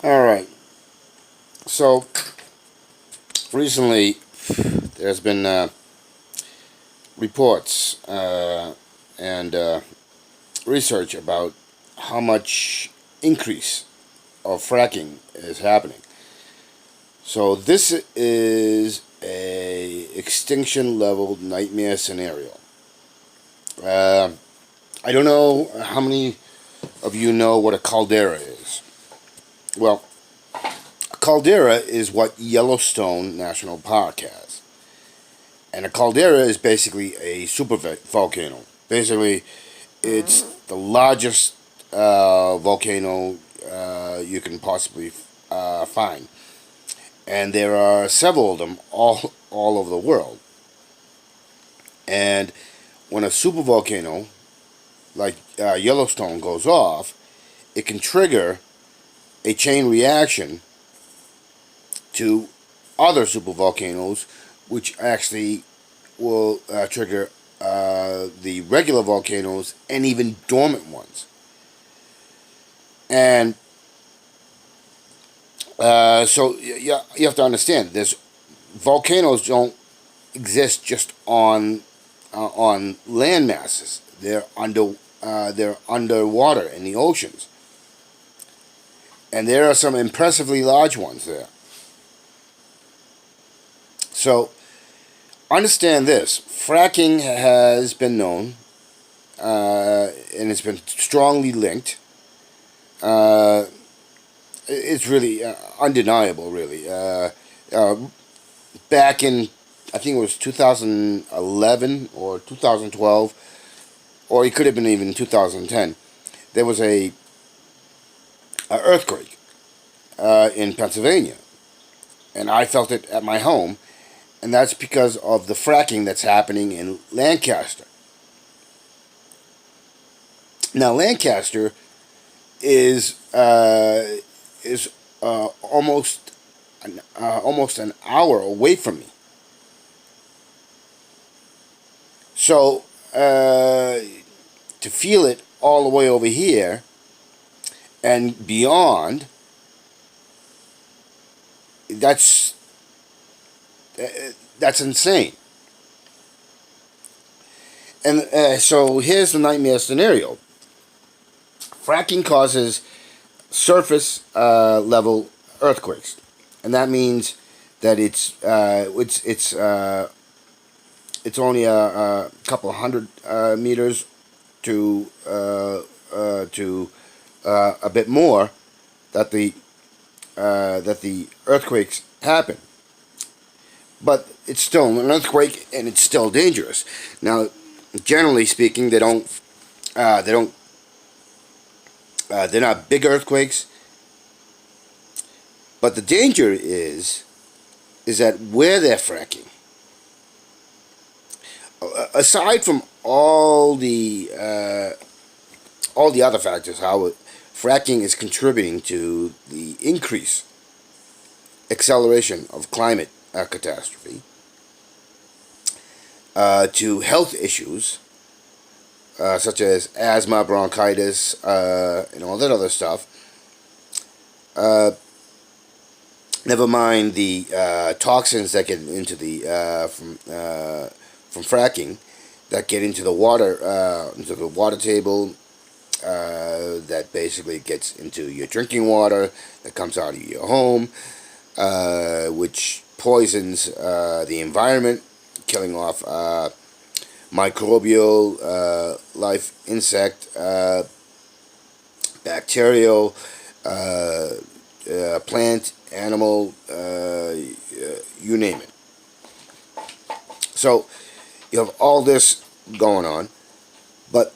All right. So recently, there's been reports and research about how much increase of fracking is happening. So this is a extinction level nightmare scenario. Uh, I don't know how many of you know what a caldera is. Well, a caldera is what Yellowstone National Park has. And a caldera is basically a super volcano. Basically, it's the largest volcano you can possibly find, and there are several of them all over the world. And when a super volcano like Yellowstone goes off, it can trigger a chain reaction to other supervolcanoes, which actually will trigger the regular volcanoes and even dormant ones. And you have to understand, there's volcanoes don't exist just on land masses. They're underwater in the oceans, and there are some impressively large ones there. So understand this: fracking has been known, and it's been strongly linked. Uh, it's really undeniable, really. Uh, Back in, I think it was 2011 or 2012, or it could have been even 2010. There was a earthquake in Pennsylvania, and I felt it at my home, and that's because of the fracking that's happening in Lancaster. Now, Lancaster is almost an hour away from me. So to feel it all the way over here and beyond, that's that's insane. And so here's the nightmare scenario: fracking causes surface level earthquakes, and that means that it's only a couple hundred meters to a bit more that the earthquakes happen. But it's still an earthquake, and it's still dangerous. Now, generally speaking, they're not big earthquakes. But the danger is that where they're fracking, aside from all the other factors, how fracking is contributing to the increase acceleration of climate catastrophe, to health issues such as asthma, bronchitis, and all that other stuff. Uh, Never mind the toxins that get into the from fracking, that get into the water table, that basically gets into your drinking water that comes out of your home, which poisons the environment, killing off microbial life, insect, bacterial, uh, plant, animal, you name it. So you have all this going on, but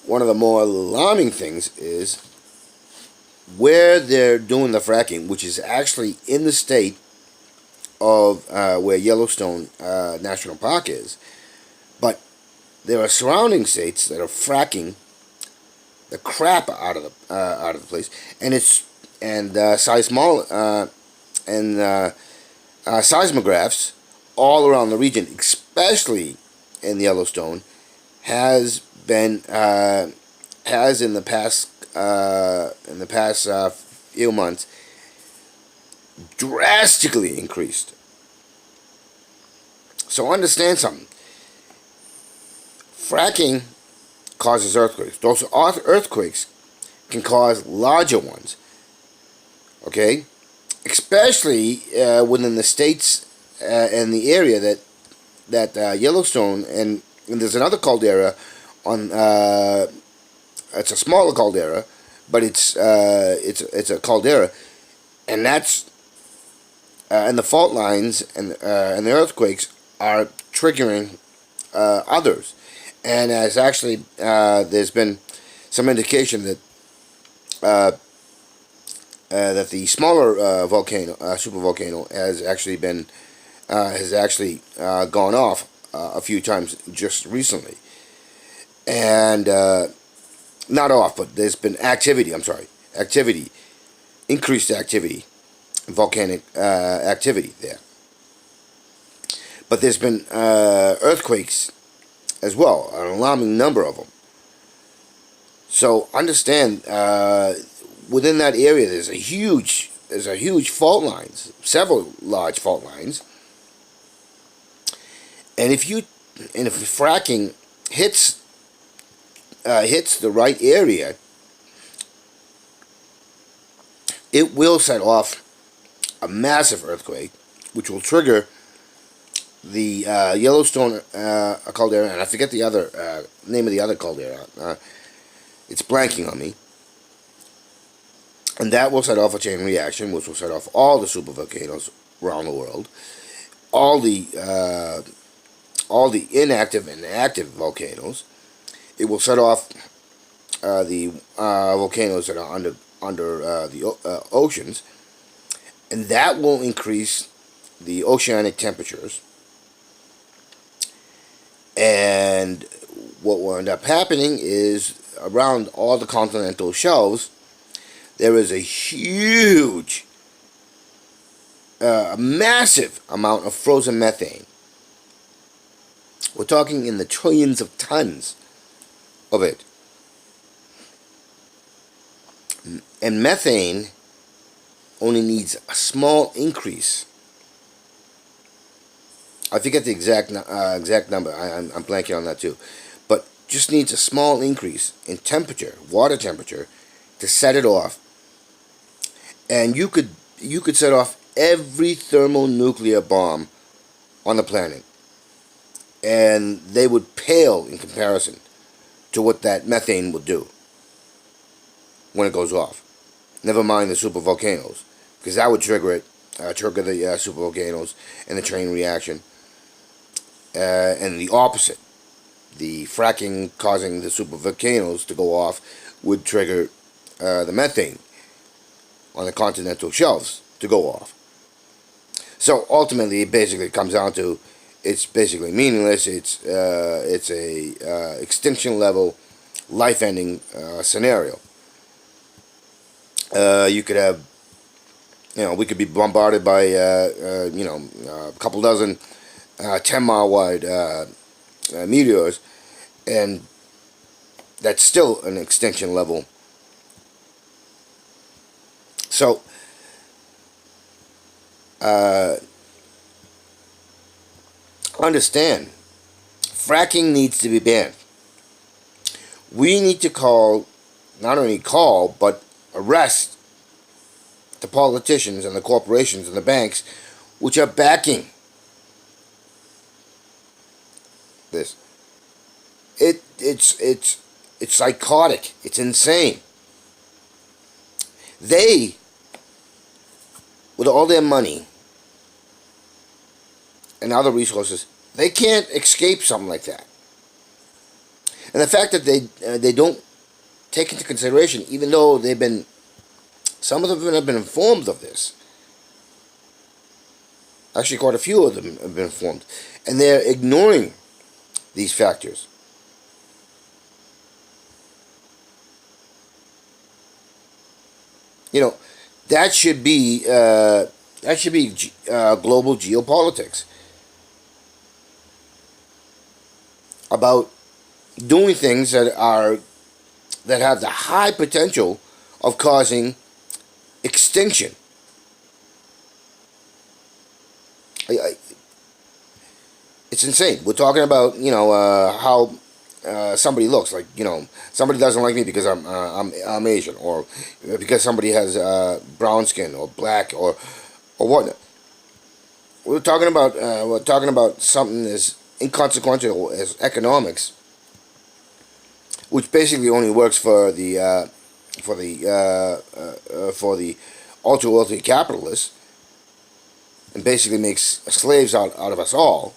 one of the more alarming things is where they're doing the fracking, which is actually in the state of where Yellowstone National Park is. But there are surrounding states that are fracking the crap out of the place, and it's and and seismographs all around the region, especially in Yellowstone, has been has in the past few months drastically increased. So understand something. Fracking causes earthquakes. Those earthquakes can cause larger ones. Okay, especially within the states and the area that Yellowstone and there's another caldera on. It's a smaller caldera, but it's a caldera, and that's and the fault lines and the earthquakes are triggering others, and as actually there's been some indication uh, that the smaller volcano, supervolcano, has actually gone off a few times just recently, and not off, but there's been activity. I'm sorry, activity, increased activity, volcanic activity there. But there's been earthquakes as well, an alarming number of them. So understand, within that area, there's a huge fault lines, several large fault lines, and if fracking hits the right area, it will set off a massive earthquake, which will trigger the Yellowstone caldera, and I forget the other name of the other caldera. It's blanking on me. And that will set off a chain reaction, which will set off all the supervolcanoes around the world, all the inactive and active volcanoes. It will set off the volcanoes that are under the oceans, and that will increase the oceanic temperatures. And what will end up happening is around all the continental shelves, there is a huge, massive amount of frozen methane. We're talking in the trillions of tons of it. And methane only needs a small increase. I forget the exact number. I'm blanking on that too. But just needs a small increase in temperature, water temperature, to set it off. And you could set off every thermonuclear bomb on the planet, and they would pale in comparison to what that methane would do when it goes off. Never mind the supervolcanoes, because that would trigger the supervolcanoes and the chain reaction, and the opposite. The fracking causing the supervolcanoes to go off would trigger the methane on the continental shelves to go off. So ultimately, it basically comes down to, it's basically meaningless. It's a extinction level, life-ending scenario. You could have, we could be bombarded by, a couple dozen 10-mile wide meteors, and that's still an extinction level. So, understand, fracking needs to be banned. We need to not only call, but arrest the politicians and the corporations and the banks which are backing this. It's psychotic. It's insane. They, with all their money and other resources, they can't escape something like that. And the fact that they don't take into consideration, even though some of them have been informed of this. Actually, quite a few of them have been informed, and they're ignoring these factors. That should be global geopolitics, about doing things that have the high potential of causing extinction. I, it's insane. We're talking about how somebody looks like. Somebody doesn't like me because I'm Asian, or because somebody has brown skin or black or whatnot. We're talking about something as inconsequential as economics, which basically only works for the ultra wealthy capitalists, and basically makes slaves out of us all.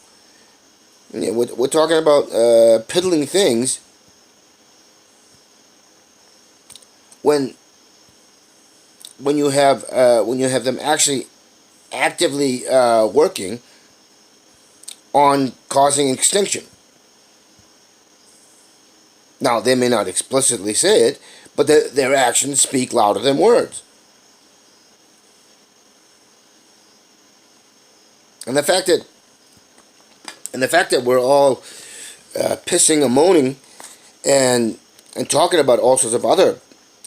Yeah, we're talking about piddling things when when you have them actually actively working on causing extinction. Now they may not explicitly say it, but their actions speak louder than words. And the fact that we're all pissing and moaning and talking about all sorts of other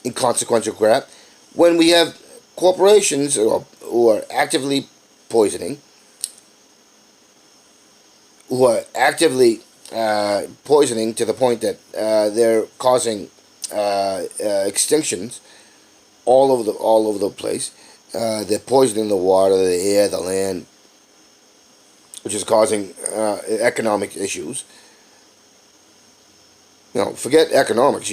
inconsequential crap when we have corporations who are actively poisoning, poisoning to the point that they're causing extinctions all over the place. They're poisoning the water, the air, the land, which is causing economic issues. Forget economics.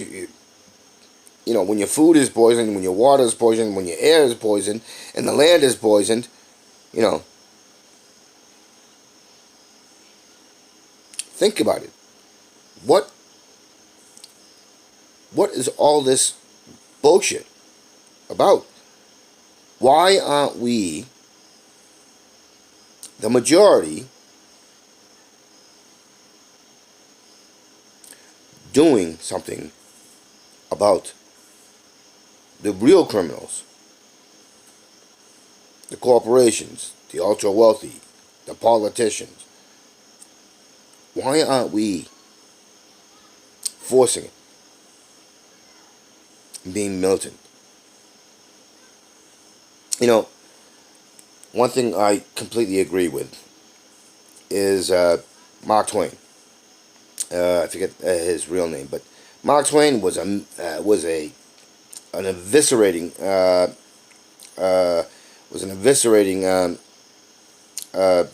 When your food is poisoned, when your water is poisoned, when your air is poisoned, and the land is poisoned, you know, think about it. What what is all this bullshit about? Why aren't we, the majority, doing something about the real criminals, the corporations, the ultra wealthy, the politicians? Why aren't we forcing it and being militant? One thing I completely agree with is Mark Twain. I forget his real name, but Mark Twain was an eviscerating uh, was an eviscerating uh,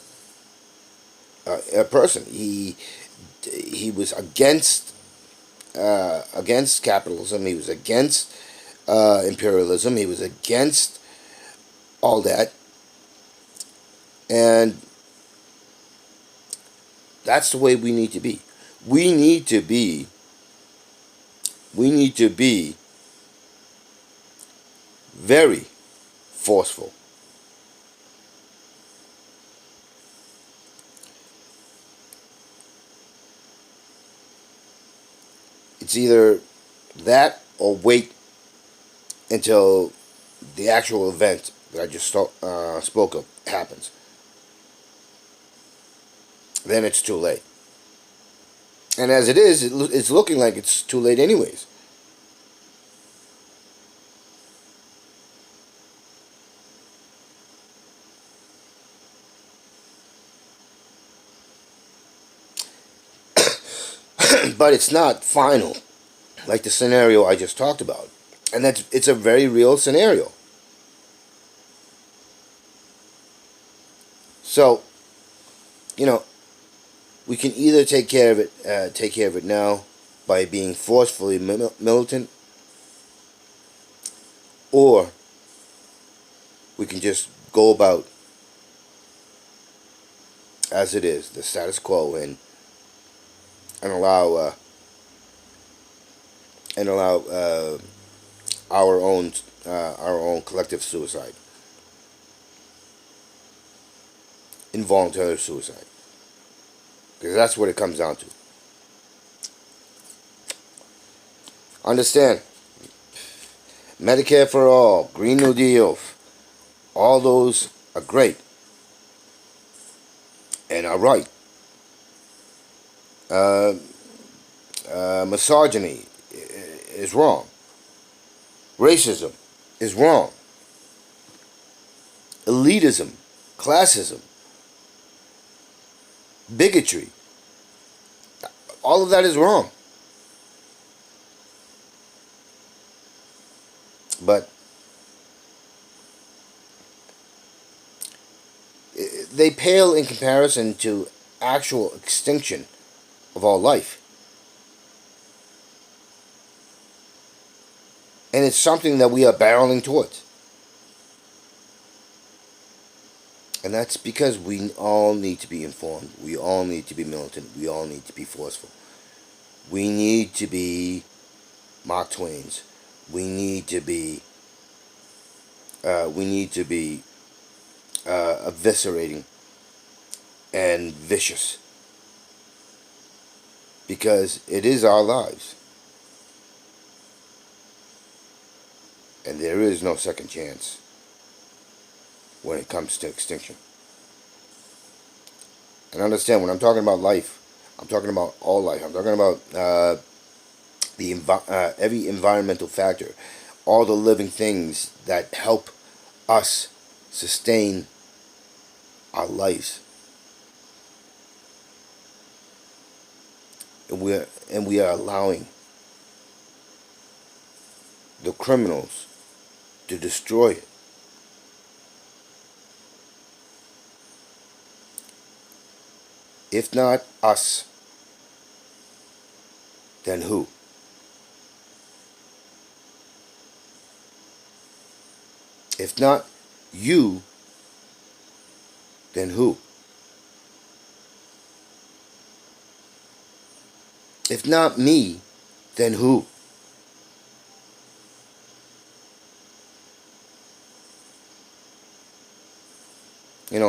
person. He was against capitalism. He was against imperialism. He was against all that, and that's the way we need to be. We need to be. We need to be very forceful. It's either that or wait until the actual event that I just spoke of happens. Then it's too late. And as it is, it's looking like it's too late anyways. But it's not final, like the scenario I just talked about. And it's a very real scenario. So, you know, we can either take care of it now by being forcefully militant, or we can just go about as it is, the status quo, and allow our own collective suicide, involuntary suicide, because that's what it comes down to. Understand? Medicare for all, Green New Deal, all those are great and are right. Uh, Misogyny is wrong. Racism is wrong. elitism, classism, bigotry. All of that is wrong. But they pale in comparison to actual extinction of all life. And it's something that we are barreling towards. And that's because we all need to be informed. We all need to be militant. We all need to be forceful. We need to be Mark Twain's. We need to be. Eviscerating and vicious, because it is our lives, and there is no second chance when it comes to extinction. And understand, when I'm talking about life, I'm talking about all life. I'm talking about every environmental factor, all the living things that help us sustain our lives. And we are allowing the criminals to destroy it. If not us, then who? If not you, then who? If not me, then who?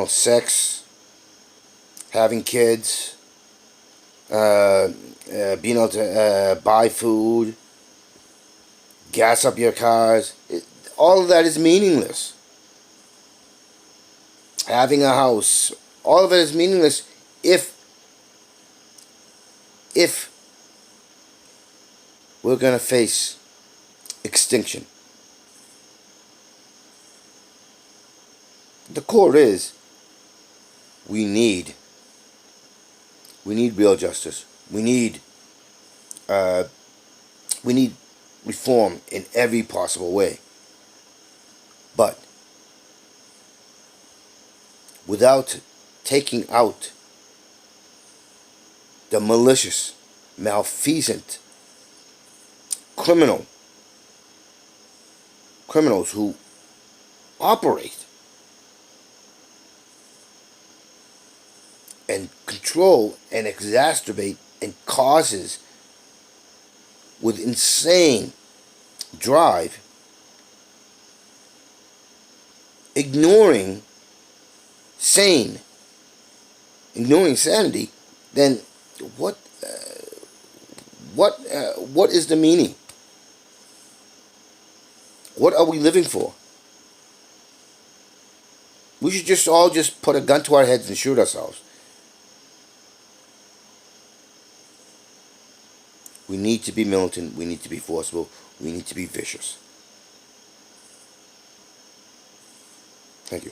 Sex, having kids, being able to buy food, gas up your cars, all of that is meaningless. Having a house, all of it is meaningless if we're going to face extinction. The core is we need real justice. We need reform in every possible way. But without taking out the malicious, malfeasant, criminals who operate and control and exacerbate and causes with insane drive, ignoring sanity, then what is the meaning? What are we living for? We should all put a gun to our heads and shoot ourselves. We need to be militant. We need to be forceful. We need to be vicious. Thank you.